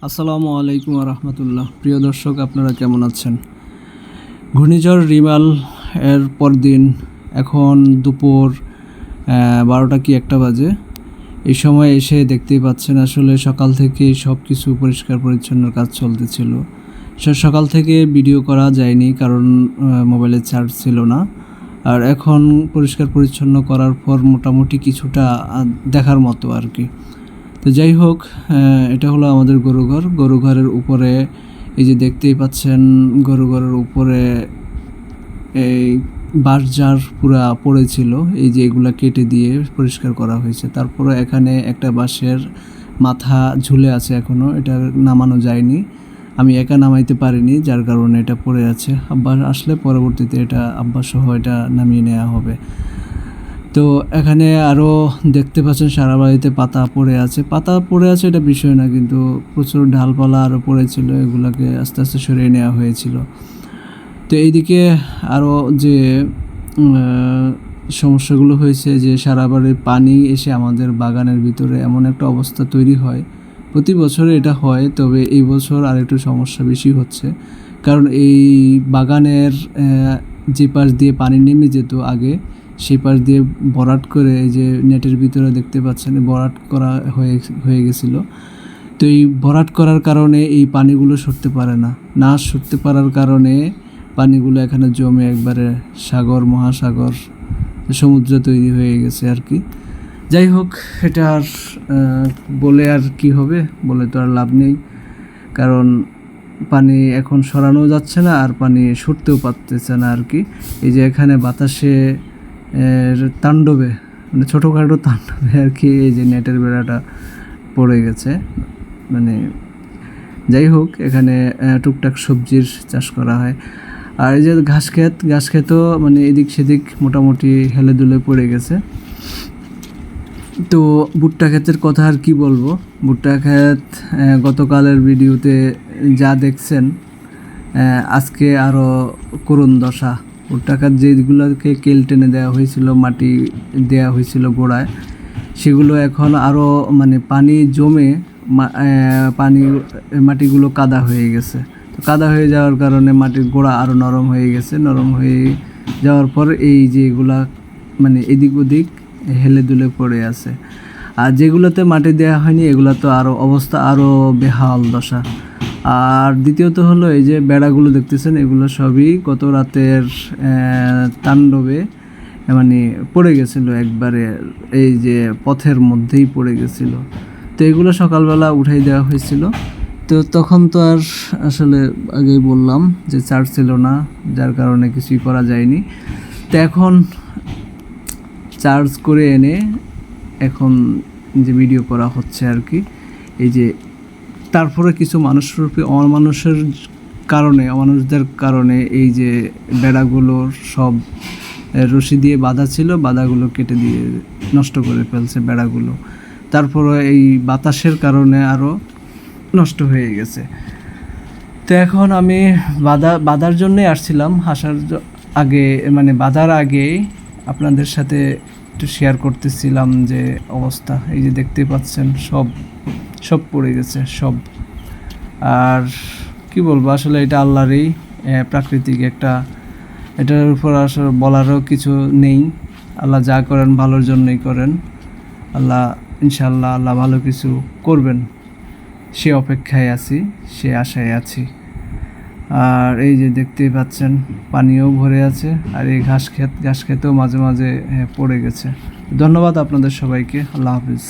আসসালামু আলাইকুম রহমতুল্লাহ। প্রিয় দর্শক, আপনারা কেমন আছেন? ঘূর্ণিঝড় রিমাল এর পরদিন এখন দুপুর 12টা কি 1টা বাজে। এই সময় এসে দেখতেই পাচ্ছেন আসলে সকাল থেকে সব কিছু পরিষ্কার পরিচ্ছন্ন কাজ চলতেছিল। সকাল থেকে ভিডিও করা যায়নি কারণ মোবাইলে চার্জ ছিল না। আর এখন পরিষ্কার পরিচ্ছন্ন করার পর মোটামুটি কিছুটা দেখার মতো আর কি। তো যাই হোক, এটা হলো আমাদের গরুঘরের উপরে এই যে দেখতেই পাচ্ছেন, গরুঘরের উপরে এই বাঁশঝাড় পুরা পড়েছিল, এই যে এগুলা কেটে দিয়ে পরিষ্কার করা হয়েছে। তারপরে এখানে একটা বাঁশের মাথা ঝুলে আছে, এখনও এটা নামানো যায়নি। আমি একা নামাইতে পারিনি, যার কারণে এটা পড়ে আছে। আব্বা আসলে পরবর্তীতে এটা আব্বা সহ এটা নামিয়ে নেওয়া হবে। তো এখানে আরও দেখতে পাচ্ছেন সারা বাড়িতে পাতা পড়ে আছে, এটা বিষয় না, কিন্তু প্রচুর ডালপালা আরও পড়েছিল, এগুলোকে আস্তে আস্তে সরিয়ে নেওয়া হয়েছিল। তো এইদিকে আরও যে সমস্যাগুলো হয়েছে, যে সারা বাড়ির পানি এসে আমাদের বাগানের ভিতরে এমন একটা অবস্থা তৈরি হয়। প্রতি বছরে এটা হয়, তবে এই বছর আর একটু সমস্যা বেশি হচ্ছে, কারণ এই বাগানের যে পাশ দিয়ে পানি নেমে যেত আগে, সেই পাশ দিয়ে ভরাট করে, এই যে নেটের ভিতরে দেখতে পাচ্ছেন ভরাট করা হয়ে গেছিলো। তো এই ভরাট করার কারণে এই পানিগুলো সরতে পারে না সরতে পারার কারণে পানিগুলো এখানে জমে একবারে মহাসাগর, সমুদ্র তৈরি হয়ে গেছে আর কি। যাই হোক, এটা আর বলে আর কি হবে, বলে তো আর লাভ নেই, কারণ পানি এখন সরানো যাচ্ছে না আর পানি সরতেও পারতেছে না আর কি। এই যে এখানে বাতাসে তাণ্ডবে, মানে ছোটোখাটো তাণ্ডবে আর কি, এই যে নেটের বেড়াটা পড়ে গেছে। মানে যাই হোক, এখানে টুকটাক সবজির চাষ করা হয়। আর এই যে ঘাস ক্ষেতও মানে এদিক সেদিক মোটামুটি হেলে দুলে পড়ে গেছে। তো ভুট্টা ক্ষেতের কথা আর কি বলবো, ভুট্টা ক্ষেত গতকালের ভিডিওতে যা দেখছেন, আজকে আরও করুণ দশা। ভুট্টা ক্ষেত যেগুলোকে কেল টেনে দেওয়া হয়েছিল, মাটি দেওয়া হয়েছিল গোড়ায়, সেগুলো এখন আরও মানে পানি জমে মাটিগুলো কাদা হয়ে গেছে। তো কাদা হয়ে যাওয়ার কারণে মাটির গোড়া আরও নরম হয়ে গেছে। নরম হয়ে যাওয়ার পর এই যে এগুলা মানে এদিক ওদিক হেলে দুলে পড়ে আছে। আর যেগুলোতে মাটি দেওয়া হয়নি এগুলো তো আরও অবস্থা আরও বেহাল দশা। আর দ্বিতীয়ত হলো এই যে বেড়াগুলো দেখতেছেন, এগুলো সবই গত রাতের তাণ্ডবে মানে পড়ে গেছিলো একবারে, এই যে পথের মধ্যেই পড়ে গেছিলো। তো এগুলো সকালবেলা উঠাই দেওয়া হয়েছিল। তো তখন তো আর আসলে আগেই বললাম যে চার্জ ছিল না, যার কারণে কিছুই করা যায়নি। তো এখন চার্জ করে এনে এখন যে ভিডিও করা হচ্ছে আর কি। এই যে তারপরে কিছু অমানুষদের কারণে এই যে বেড়াগুলোর সব রশি দিয়ে বাঁধা ছিল, বাঁধাগুলো কেটে দিয়ে নষ্ট করে ফেলছে বেড়াগুলো। তারপরে এই বাতাসের কারণে আরও নষ্ট হয়ে গেছে। তো এখন আমি বাঁধার জন্যই আসছিলাম, আগে মানে বাঁধার আগে আপনাদের সাথে একটু শেয়ার করতেছিলাম যে অবস্থা। এই যে দেখতে পাচ্ছেন সব পড়ে গেছে সব। আর কি বলবো, আসলে এটা আল্লাহরই প্রাকৃতিক একটা, এটার উপর আসলে বলারও কিছু নেই। আল্লাহ যা করেন ভালোর জন্যই করেন। আল্লাহ ইনশাআল্লাহ আল্লাহ ভালো কিছু করবেন, সে অপেক্ষায় আছি, সে আশায় আছি। আর এই যে দেখতেই পাচ্ছেন পানিও ভরে আছে। আর এই ঘাস ক্ষেতেও মাঝে মাঝে পড়ে গেছে। ধন্যবাদ আপনাদের সবাইকে। আল্লাহ হাফিজ।